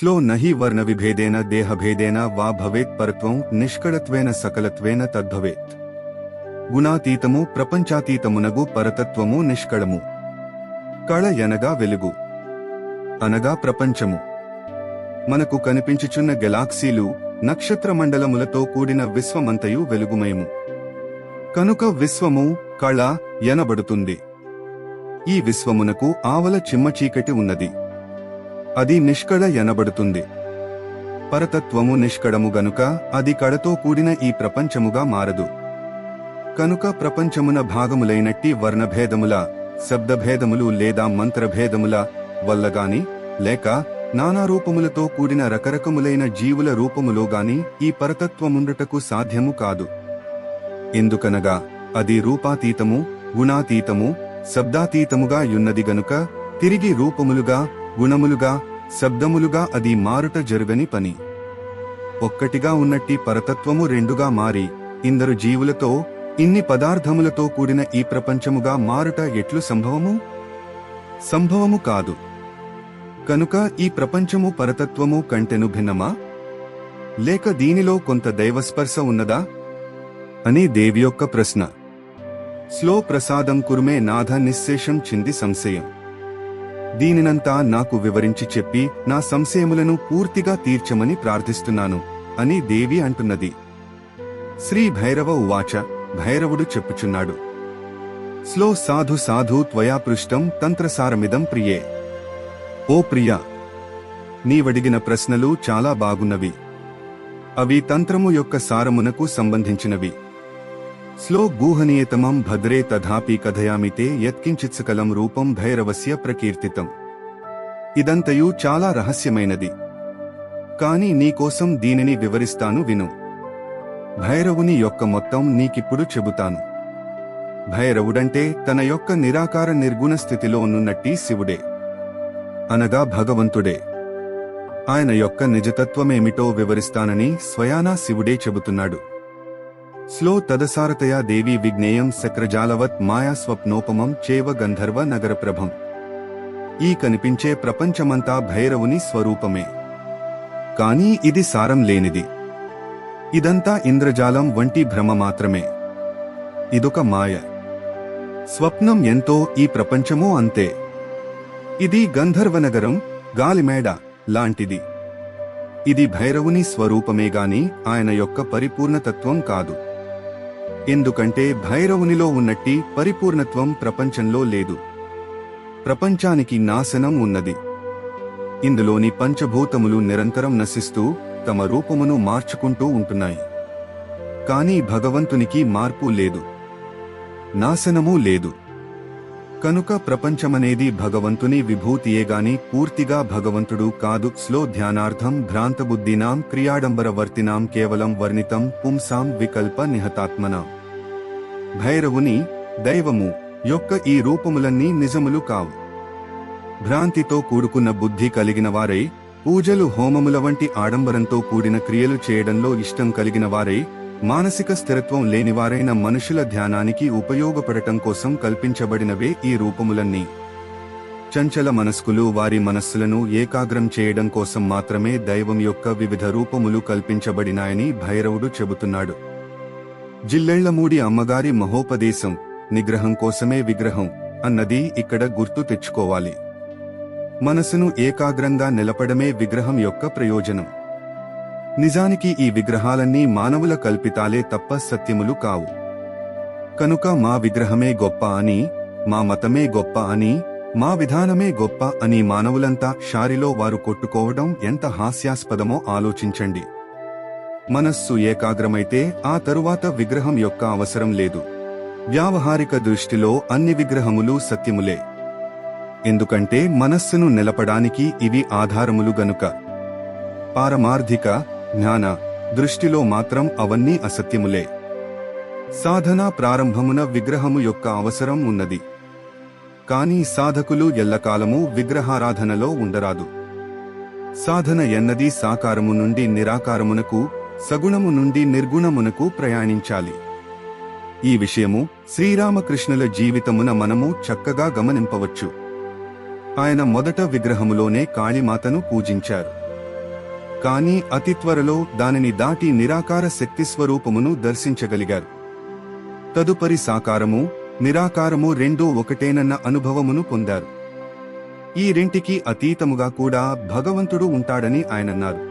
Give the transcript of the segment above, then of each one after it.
Slow నహి వర్ణ విభేదేన దేహభేదేన వా భవేత్ పరత్వం నిష్కళత్వేన సకలత్వేన తద్భవేత్. గుణాతీతము ప్రపంచాతీతమునగు పరతత్వము నిష్కళము. కళ ఎనగా వెలుగు, అనగా ప్రపంచము. మనకు కనిపించుచున్న గెలాక్సీలు, నక్షత్రమండలములతో కూడిన విశ్వమంతయు వెలుగుమయము. కనుక విశ్వము కళ ఎనబడుతుంది. ఈ విశ్వమునకు ఆవల చిమ్మచీకటి ఉన్నది, అది నిష్కళ ఎనబడుతుంది. పరతత్వము నిష్కళము గనుక అది కళతో కూడిన ఈ ప్రపంచముగా మారదు. కనుక ప్రపంచమున భాగములైనట్టి వర్ణభేదముల, శబ్దభేదములు లేదా మంత్రభేదముల వల్లగాని, లేక నానారూపములతో కూడిన రకరకములైన జీవుల రూపములోగాని ఈ పరతత్వముండుటకు సాధ్యము కాదు. ఎందుకనగా అది రూపాతీతము, గుణాతీతము, శబ్దాతీతముగా యున్నది గనుక తిరిగి రూపములుగా, గుణములుగా, శబ్దములుగా అది మారుట జరుగని పని. ఒక్కటిగా ఉన్నట్టి పరతత్వము రెండుగా మారి ఇందరు జీవులతో, ఇన్ని పదార్థములతో కూడిన ఈ ప్రపంచముగా మారుట ఎట్లు సంభవము? సంభవము కాదు. కనుక ఈ ప్రపంచము పరతత్వము కంటెను భిన్నమా, లేక దీనిలో కొంత దైవస్పర్శ ఉన్నదా అని దేవి యొక్క ప్రశ్న. స్లో ప్రసాదం కురుమే నాథ నిశ్శేషం చింది సంశయం. దీనినంతా నాకు వివరించి చెప్పి నా సంశయములను పూర్తిగా తీర్చమని ప్రార్థిస్తున్నాను అని దేవి అంటున్నది. శ్రీ భైరవ ఉవాచ. భైరవుడు చెప్పుచున్నాడు. స్లో సాధు సాధు త్వయా పృష్టం తంత్రసారమిదం ప్రియే. ఓ ప్రియా, నీవడిగిన ప్రశ్నలు చాలా బాగున్నవి. అవి తంత్రము యొక్క సారమునకు సంబంధించినవి. స్లో గూహనీయతమం భద్రే తథాపి కథయామితే యత్కించిత్సకలం రూపం భైరవస్య ప్రకీర్తితం. ఇదంతయు చాలా రహస్యమైనది, కాని నీకోసం దీనిని వివరిస్తాను విను. భైరవుని యొక్క మొత్తం నీకిప్పుడు చెబుతాను. భైరవుడంటే తన యొక్క నిరాకార నిర్గుణ స్థితిలో ఉన్నట్టి శివుడే, అనగా భగవంతుడే. ఆయన యొక్క నిజతత్వమేమిటో వివరిస్తానని స్వయానా శివుడే చెబుతున్నాడు. స్లో తదసారతయా దేవీ విజ్ఞేయం శక్రజాలవత్ మాయా స్వప్నోపమం చేవ గంధర్వ నగరప్రభం. ఈ కనిపించే ప్రపంచమంతా భైరవుని స్వరూపమే, కానీ ఇది సారం లేనిది. ఇదంతా ఇంద్రజాలం వంటి భ్రమ మాత్రమే. ఇదొక మాయ. స్వప్నం ఎంతో ఈ ప్రపంచమూ అంతే. ఇది గంధర్వనగరం, గాలిమేడ లాంటిది. ఇది భైరవుని స్వరూపమేగాని ఆయన యొక్క పరిపూర్ణతత్వం కాదు. ఎందుకంటే భైరవునిలో ఉన్నట్టి పరిపూర్ణత్వం ప్రపంచంలో లేదు. ప్రపంచానికి నాశనం ఉన్నది. ఇందులోని పంచభూతములు నిరంతరం నశిస్తూ తమ రూపమును మార్చుకుంటూ ఉంటున్నాయి. కానీ భగవంతునికి మార్పు లేదు, నాశనమూ లేదు. కనుక ప్రపంచమనేది భగవంతుని విభూతియేగాని పూర్తిగా భగవంతుడు కాదు. స్లో ధ్యానార్థం భ్రాంతబుద్ధినాం క్రియాడంబరవర్తినాం కేవలం వర్ణితం పుంసాం వికల్ప నిహతాత్మనాం. భైరవుని, దైవము యొక్క ఈ రూపములన్నీ నిజములు కావు. భ్రాంతితో కూడుకున్న బుద్ధి కలిగిన వారై, పూజలు హోమముల వంటి ఆడంబరంతో కూడిన క్రియలు చేయడంలో ఇష్టం కలిగిన వారై, మానసిక స్థిరత్వం లేనివారైన మనుషుల ధ్యానానికి ఉపయోగపడటం కోసం కల్పించబడినవే ఈ రూపములన్నీ. చంచల మనస్కులు వారి మనస్సులను ఏకాగ్రం చేయడం కోసం మాత్రమే దైవం యొక్క వివిధ రూపములు కల్పించబడినాయని భైరవుడు చెబుతున్నాడు. జిల్లెళ్లమూడి అమ్మగారి మహోపదేశం నిగ్రహం కోసమే విగ్రహం అన్నది ఇక్కడ గుర్తు తెచ్చుకోవాలి. మనసును ఏకాగ్రంగా నిలపడమే విగ్రహం యొక్క ప్రయోజనం. నిజానికి ఈ విగ్రహాలన్నీ మానవుల కల్పితాలే తప్ప సత్యములు కావు. కనుక మా విగ్రహమే గొప్ప అని, మా మతమే గొప్ప అని, మా విధానమే గొప్ప అని మానవులంతా షారిలో వారు కొట్టుకోవడం ఎంత హాస్యాస్పదమో ఆలోచించండి. మనస్సు ఏకాగ్రమైతే ఆ తరువాత విగ్రహం యొక్క అవసరం లేదు. వ్యావహారిక దృష్టిలో అన్ని విగ్రహములు సత్యములే. ఎందుకంటే మనస్సును నిలపడానికి ఇవి ఆధారములు గనుక. పారమార్థిక జ్ఞాన దృష్టిలో మాత్రం అవన్నీ అసత్యములే. సాధనా ప్రారంభమున విగ్రహము యొక్క అవసరం ఉన్నది. కానీ సాధకులు ఎల్లకాలము విగ్రహారాధనలో ఉండరాదు. సాధన ఎన్నది సాకారము నుండి నిరాకారమునకు, సగుణము నుండి నిర్గుణమునకు ప్రయాణించాలి. ఈ విషయము శ్రీరామకృష్ణుల జీవితమున మనము చక్కగా గమనింపవచ్చు. ఆయన మొదట విగ్రహములోనే కాళీమాతను పూజించారు. కానీ అతి త్వరలో దానిని దాటి నిరాకార శక్తి స్వరూపమును దర్శించగలిగారు. తదుపరి సాకారము, నిరాకారము రెండూ ఒకటేనన్న అనుభవమును పొందారు. ఈ రెంటికి అతీతముగా కూడా భగవంతుడు ఉంటాడని ఆయనన్నారు.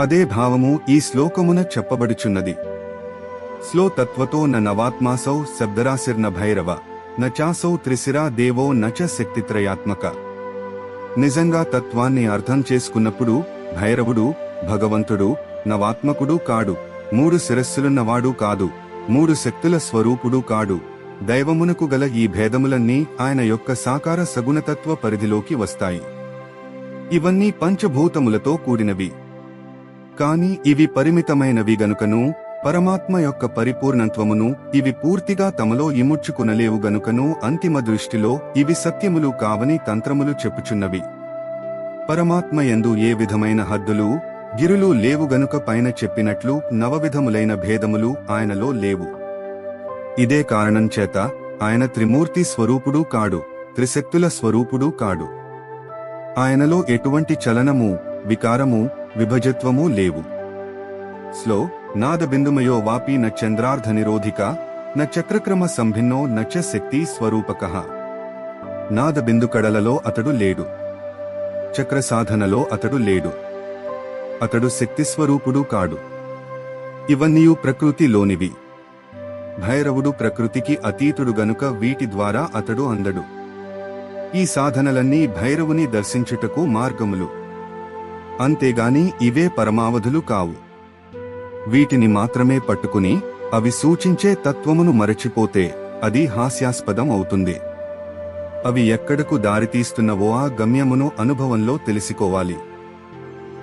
అదే భావము ఈ శ్లోకమున చెప్పబడుచున్నది. స్లో తత్వతో నవాత్మాసౌ శబ్దరాశిర్న భైరవ నచాసౌ త్రిశిరా దేవో నచ శక్తిత్రయాత్మక. నిజంగా తత్వాన్ని అర్థం చేసుకున్నప్పుడు భైరవుడు భగవంతుడు నవాత్మకుడు కాడు, 3 శిరస్సులున్నవాడు కాదు, 3 శక్తుల స్వరూపుడు కాడు. దైవమునకు గల ఈ భేదములన్నీ ఆయన యొక్క సాకార సగుణతత్వ పరిధిలోకి వస్తాయి. ఇవన్నీ పంచభూతములతో కూడినవి. కాని ఇవి పరిమితమైనవి గనుకను, పరమాత్మ యొక్క పరిపూర్ణత్వమును ఇవి పూర్తిగా తమలో ఇముడ్చుకునలేవు గనుకను అంతిమ దృష్టిలో ఇవి సత్యములు కావని తంత్రములు చెప్పుచున్నవి. పరమాత్మ యందు ఏ విధమైన హద్దులు, గిరులు లేవు గనుక పైన చెప్పినట్లు 9 విధములైన భేదములు ఆయనలో లేవు. ఇదే కారణం చేత ఆయన త్రిమూర్తి స్వరూపుడు కాడు, త్రిశక్తుల స్వరూపుడు కాడు. ఆయనలో ఎటువంటి చలనము, వికారము, విభజత్వము లేవు. స్లో నాదబిందుమయో వాపి న చంద్రార్ధ నిరోధిక న చక్రక్రమ సంభిన్నో నచ శక్తి స్వరూపకః. నాదబిందు కడలలో అతడు లేడు, చక్ర సాధనలో అతడు లేడు, అతడు శక్తి స్వరూపుడు కాడు. ఇవన్నీయు ప్రకృతిలోనివి. భైరవుడు ప్రకృతికి అతీతుడు గనుక వీటి ద్వారా అతడు అందడు. ఈ సాధనలన్నీ భైరవుని దర్శించుటకు మార్గములు, అంతేగాని ఇవే పరమావధులు కావు. వీటిని మాత్రమే పట్టుకుని అవి సూచించే తత్వమును మరచిపోతే అది హాస్యాస్పదం అవుతుంది. అవి ఎక్కడకు దారితీస్తున్నవో ఆ గమ్యమును అనుభవంలో తెలుసుకోవాలి.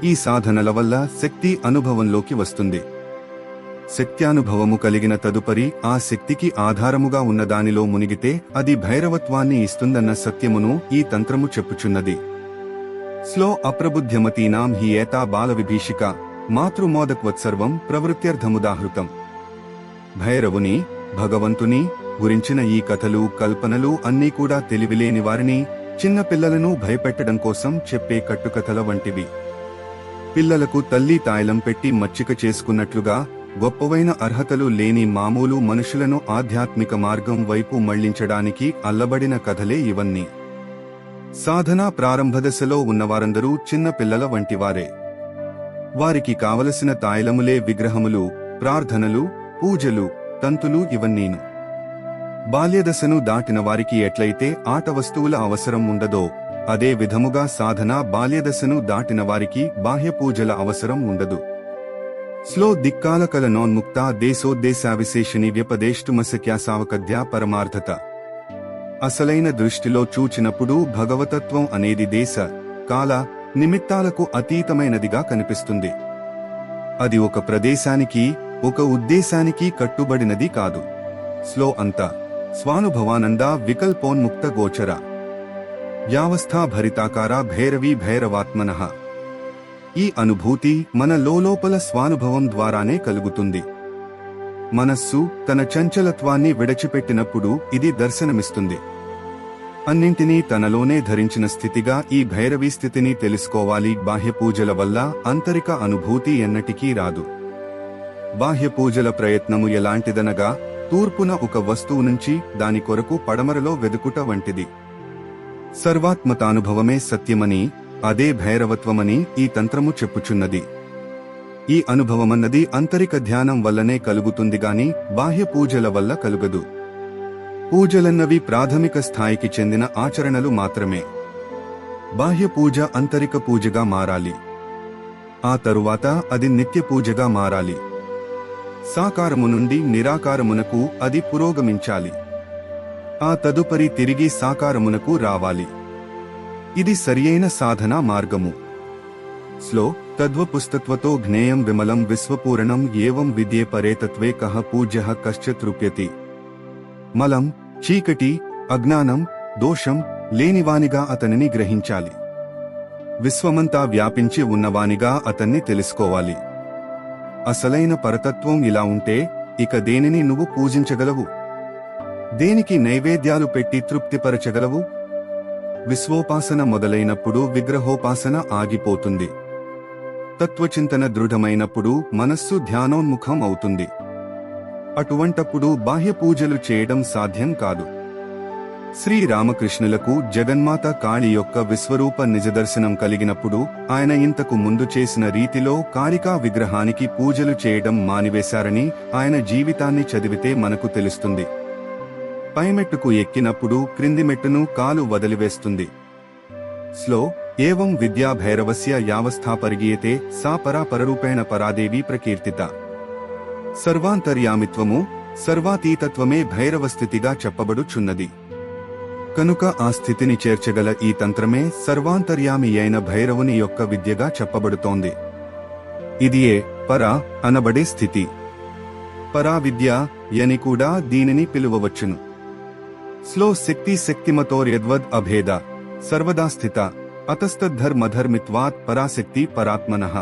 ఈ సాధనల వల్ల శక్తి అనుభవంలోకి వస్తుంది. శక్త్యానుభవము కలిగిన తదుపరి ఆ శక్తికి ఆధారముగా ఉన్న దానిలో మునిగితే అది భైరవత్వాన్ని ఇస్తుందన్న సత్యమును ఈ తంత్రము చెప్పుచున్నది. స్లో అప్రబుద్ధ్యమతీనాం హి ఏతా బాలవిభీషిక మాతృమోదక్వత్సర్వం ప్రవృత్త్యర్థముదాహృతం. భైరవుని, భగవంతుని గురించిన ఈ కథలు, కల్పనలు అన్నీ కూడా తెలివిలేని వారిని, చిన్న పిల్లలను భయపెట్టడం కోసం చెప్పే కట్టుకథల వంటివి. పిల్లలకు తల్లి తాయిలం పెట్టి మచ్చిక చేసుకున్నట్లుగా గొప్పవైన అర్హతలు లేని మామూలు మనుషులను ఆధ్యాత్మిక మార్గం వైపు మళ్లించడానికి అల్లబడిన కథలే ఇవన్నీ. సాధనా ప్రారంభదశలో ఉన్నవారందరూ చిన్న పిల్లల వంటివారే. వారికి కావలసిన తాయిలములే విగ్రహములు, ప్రార్థనలు, పూజలు, తంతులు ఇవన్నీను. బాల్యదశను దాటిన వారికి ఎట్లయితే ఆట వస్తువుల అవసరం ఉండదో అదే విధముగా సాధన బాల్యదశను దాటిన వారికి బాహ్య పూజల అవసరం ఉండదు. స్లో దిక్కాలకల నోన్ముక్త దేశోద్దేశావిశేషిని వ్యపదేష్టుమసక్యాసావకద్యా పరమార్థత. అసలైన దృష్టిలో చూచినప్పుడు భగవతత్వం అనేది దేశ, కాల, నిమిత్తాలకు అతీతమైనదిగా కనిపిస్తుంది. అది ఒక ప్రదేశానికి, ఒక ఉద్దేశానికి కట్టుబడినది కాదు. స్లో అంతా స్వానుభవానంద వికల్పోన్ముక్త గోచర యావస్థా భరితాకార భైరవీ భైరవాత్మనః. ఈ అనుభూతి మన లోపల స్వానుభవం ద్వారానే కలుగుతుంది. మనస్సు తన చంచలత్వాన్ని విడచిపెట్టినప్పుడు ఇది దర్శనమిస్తుంది. అన్నింటినీ తనలోనే ధరించిన స్థితిగా ఈ భైరవీ స్థితిని తెలుసుకోవాలి. బాహ్య పూజల వల్ల ఆంతరిక అనుభూతి ఎన్నటికీ రాదు. బాహ్య పూజల ప్రయత్నము ఎలాంటిదనగా తూర్పున ఒక వస్తువు నుంచి దాని కొరకు పడమరలో వెదుకుట వంటిది. సర్వాత్మతానుభవమే సత్యమని, అదే భైరవత్వమని ఈ తంత్రము చెప్పుచున్నది. ఈ అనుభవమన్నది ఆంతరిక ధ్యానం వల్లనే కలుగుతుందిగాని బాహ్య పూజల వల్ల కలుగదు. పూజలన్నవి ప్రాథమిక స్థాయికి చెందిన ఆచరణలు మాత్రమే. బాహ్య పూజ ఆంతరిక పూజగా మారాలి. ఆ తరువాత అది నిత్య పూజగా మారాలి. సాకారము నుండి నిరాకారమునకు అది పురోగమించాలి. ఆ తదుపరి తిరిగి సాకారమునకు రావాలి. ఇది సరియైన సాధనా మార్గము. స్లో తద్వపుస్తత్వతో జ్ఞేయం విమలం విశ్వపూరణం ఏవం విద్యే పరేతత్వే కః పూజ్యః కశ్చిత్ రూప్యతి. మలం, చీకటి, అజ్ఞానం, దోషం లేనివానిగా అతనిని గ్రహించాలి. విశ్వమంతా వ్యాపించి ఉన్నవానిగా అతన్ని తెలుసుకోవాలి. అసలైన పరతత్వం ఇలా ఉంటే ఇక దేనిని నువ్వు పూజించగలవు? దేనికి నైవేద్యాలు పెట్టి తృప్తిపరచగలవు? విశ్వోపాసన మొదలైనప్పుడు విగ్రహోపాసన ఆగిపోతుంది. తత్వచింతన దృఢమైనప్పుడు మనస్సు ధ్యానోన్ముఖం అవుతుంది. అటువంటప్పుడు బాహ్య పూజలు చేయడం సాధ్యం కాదు. శ్రీరామకృష్ణులకు జగన్మాత కాళి యొక్క విశ్వరూప నిజదర్శనం కలిగినప్పుడు ఆయన ఇంతకు ముందు చేసిన రీతిలో కాళికా విగ్రహానికి పూజలు చేయడం మానివేశారని ఆయన జీవితాన్ని చదివితే మనకు తెలుస్తుంది. పైమెట్టుకు ఎక్కినప్పుడు క్రింది మెట్టును కాలు వదిలివేస్తుంది. స్లో ఏవం విద్యా భైరవస్య యావస్థా పరిగీయతే సా పరాపరరూపేణ పరాదేవి ప్రకీర్తిత. సర్వాంతర్యామిత్వము సర్వాతీతత్వమే భైరవస్థితిగా చెప్పబడుచున్నది. కనుక ఆ స్థితిని చేర్చగల ఈ తంత్రమే సర్వాంతర్యామి అయిన భైరవుని యొక్క విద్యగా చెప్పబడుతోంది. ఇదియే పరా అనబడే స్థితి. పరా విద్య యని కూడా దీనిని పిలువవచ్చును. స్లో శక్తి శక్తిమతోర్యద్వద్ అభేద సర్వదా స్థిత అతస్తద్ధర్మధర్మిత్వాత్ పరాశక్తి పరాత్మనః.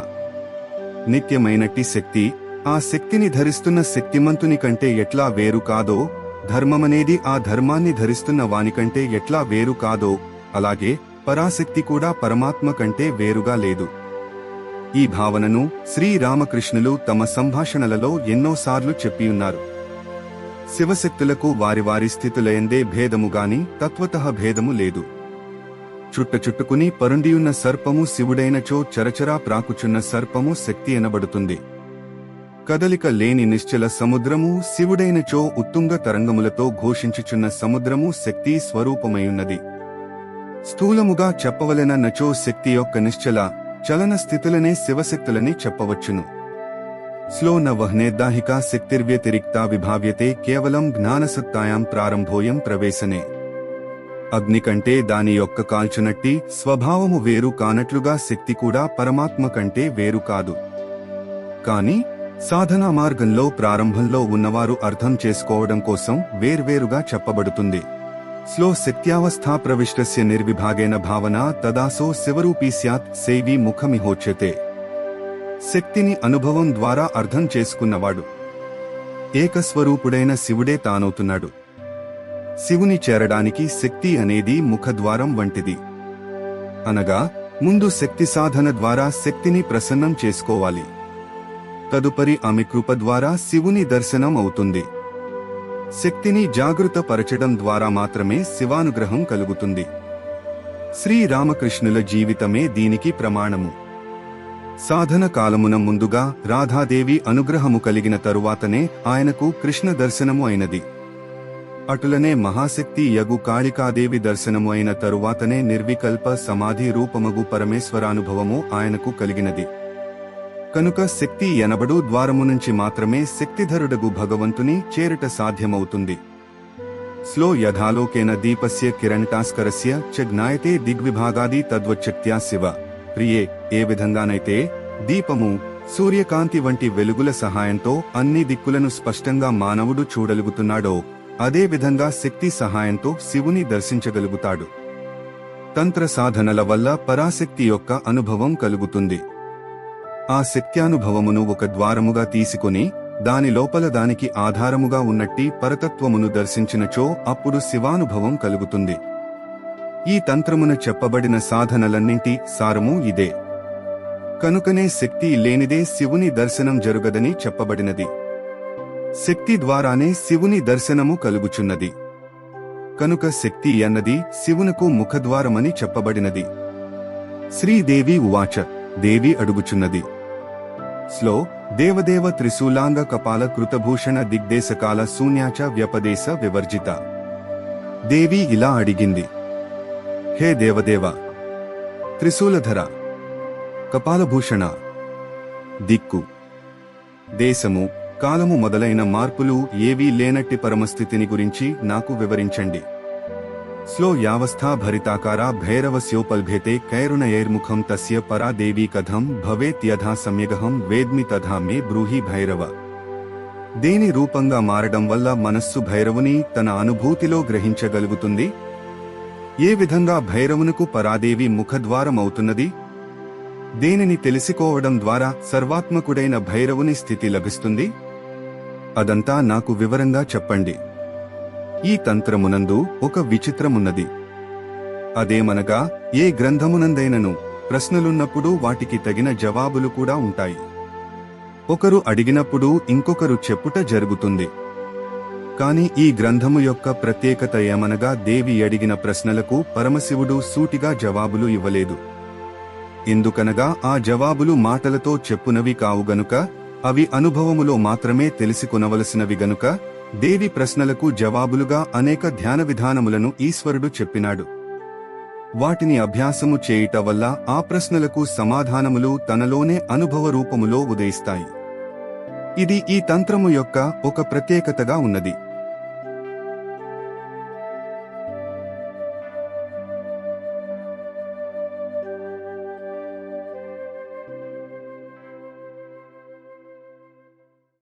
నిత్యమైనట్టి శక్తి ఆ శక్తిని ధరిస్తున్న శక్తిమంతుని కంటే ఎట్లా వేరు కాదో, ధర్మమనేది ఆ ధర్మాన్ని ధరిస్తున్న వానికంటే ఎట్లా వేరు కాదో, అలాగే పరాశక్తి కూడా పరమాత్మ కంటే వేరుగా లేదు. ఈ భావనను శ్రీరామకృష్ణులు తమ సంభాషణలలో ఎన్నోసార్లు చెప్పియున్నారు. శివశక్తులకు వారి వారి స్థితులయందే భేదముగాని తత్వతః భేదము లేదు. చుట్టుకుని పరుండియున్న సర్పము శివుడైనచో చరచరా ప్రాకుచున్న సర్పము శక్తి ఎనబడుతుంది. కదలిక లేని నిశ్చల సముద్రము శివుడైనచో ఉత్తుంగ తరంగములతో ఘోషించుచున్న సముద్రము శక్తి స్వరూపమైయున్నది. స్థూలముగా చెప్పవలెనన్నచో శక్తి యొక్క నిశ్చల చలన స్థితులనే శివశక్తులని చెప్పవచ్చును. స్లో న వహ్నేద్దాహికా శక్తిర్వ్యతిరిక్తా విభావ్యతే కేవలం జ్ఞానసత్తాయాం ప్రారంభోయం ప్రవేశనే. అగ్ని కంటే దాని యొక్క కాల్చునట్టి స్వభావము వేరు కానట్లుగా శక్తి కూడా పరమాత్మ కంటే వేరు కాదు. కాని సాధనా మార్గంలో ప్రారంభంలో ఉన్నవారు అర్థం చేసుకోవడం కోసం వేర్వేరుగా చెప్పబడుతుంది. స్లో శక్త్యావస్థా ప్రవిష్టస్య నిర్విభాగేన భావన తదాసో శివరూపీ స్యాత్ శైవీ ముఖమిహోచ్యతే. శక్తిని అనుభవం ద్వారా అర్థం చేసుకున్నవాడు ఏకస్వరూపుడైన శివుడే తానవుతున్నాడు. శివుని చేరడానికి శక్తి అనేది ముఖద్వారం వంటిది. అనగా ముందు శక్తి సాధన ద్వారా శక్తిని ప్రసన్నం చేసుకోవాలి. తదుపరి ఆమె కృప ద్వారా శివుని దర్శనం అవుతుంది. శక్తిని జాగృత పరచడం ద్వారా మాత్రమే శివానుగ్రహం కలుగుతుంది. శ్రీరామకృష్ణుల జీవితమే దీనికి ప్రమాణము. సాధన కాలమున ముందుగా రాధాదేవి అనుగ్రహము కలిగిన తరువాతనే ఆయనకు కృష్ణ దర్శనము అయినది. అటులనే మహాశక్తి యగు కాళికాదేవి దర్శనము అయిన తరువాతనే నిర్వికల్ప సమాధి రూపమగు పరమేశ్వరానుభవము ఆయనకు కలిగినది. కనుక శక్తి ఎనబడు ద్వారము నుంచి మాత్రమే శక్తిధరుడగు భగవంతుని చేరుట సాధ్యమవుతుంది. స్లో యథాలోకేన దీపస్య కిరణటాస్కరస్య చ జ్ఞాయతే దిగ్విభాగాది తద్వచ్చక్త్యా శివ ప్రియే. ఏ విధంగానైతే దీపము సూర్యకాంతి వంటి వెలుగుల సహాయంతో అన్ని దిక్కులను స్పష్టంగా మానవుడు చూడగలుగుతున్నాడో, అదే విధంగా శక్తి సహాయంతో శివుని దర్శించగలుగుతాడు. తంత్ర సాధనల వల్ల పరాశక్తి యొక్క అనుభవం కలుగుతుంది. ఆ శక్త్యానుభవమును ఒక ద్వారముగా తీసుకుని దాని లోపల దానికి ఆధారముగా ఉన్నట్టి పరతత్వమును దర్శించినచో అప్పుడు శివానుభవం కలుగుతుంది. ఈ తంత్రమున చెప్పబడిన సాధనలన్నింటి సారము ఇదే. కనుకనే శక్తి లేనిదే శివుని దర్శనం జరుగదని చెప్పబడినది. శక్తి ద్వారానే శివుని దర్శనము కలుగుచున్నది. కనుక శక్తి అన్నది శివునకు ముఖద్వారమని చెప్పబడినది. శ్రీదేవి ఉవాచ. దేవి అడుగుచున్నది. స్లో దేవదేవ త్రిశూలాంగ కపాల కృతభూషణ దిగ్దేశకాల శూన్యాచ వ్యపదేశ వివర్జిత. దేవి ఇలా అడిగింది. హే దేవదేవ, త్రిశూలధర, కపాలభూషణ, దిక్కు, దేశము, కాలము మొదలైన మార్పులు ఏవీ లేనట్టి పరమస్థితిని గురించి నాకు వివరించండి. స్లో యావస్థా భరితాకారా భైరవస్యోపల్భేతే కైరుణయైర్ముఖం తస్య పరా దేవీ కథం భవేత్ యథా సమ్యగహం వేద్మి తథా మే బ్రూహి భైరవ. దేని రూపంగా మారడం వల్ల మనస్సు భైరవుని తన అనుభూతిలో గ్రహించగలుగుతుంది? ఏ విధంగా భైరవునకు పరాదేవి ముఖద్వారమవుతున్నది? దేనిని తెలుసుకోవడం ద్వారా సర్వాత్మకుడైన భైరవుని స్థితి లభిస్తుంది? అదంతా నాకు వివరంగా చెప్పండి. ఈ తంత్రమునందు ఒక విచిత్రమున్నది. అదేమనగా ఏ గ్రంథమునందైనను ప్రశ్నలున్నప్పుడు వాటికి తగిన జవాబులు కూడా ఉంటాయి. ఒకరు అడిగినప్పుడు ఇంకొకరు చెప్పుట జరుగుతుంది. కాని ఈ గ్రంథము యొక్క ప్రత్యేకత ఏమనగా దేవి అడిగిన ప్రశ్నలకు పరమశివుడు సూటిగా జవాబులు ఇవ్వలేదు. ఎందుకనగా ఆ జవాబులు మాటలతో చెప్పునవి కావు గనుక, అవి అనుభవములో మాత్రమే తెలిసికొనవలసినవి గనుక, దేవి ప్రశ్నలకు జవాబులుగా అనేక ధ్యాన విధానములను ఈశ్వరుడు చెప్పినాడు. వాటిని అభ్యాసము చేయుట వల్ల ఆ ప్రశ్నలకు సమాధానములు తనలోనే అనుభవ రూపములో ఉదయిస్తాయి. ఇది ఈ తంత్రము యొక్క ఒక ప్రత్యేకతగా ఉన్నది.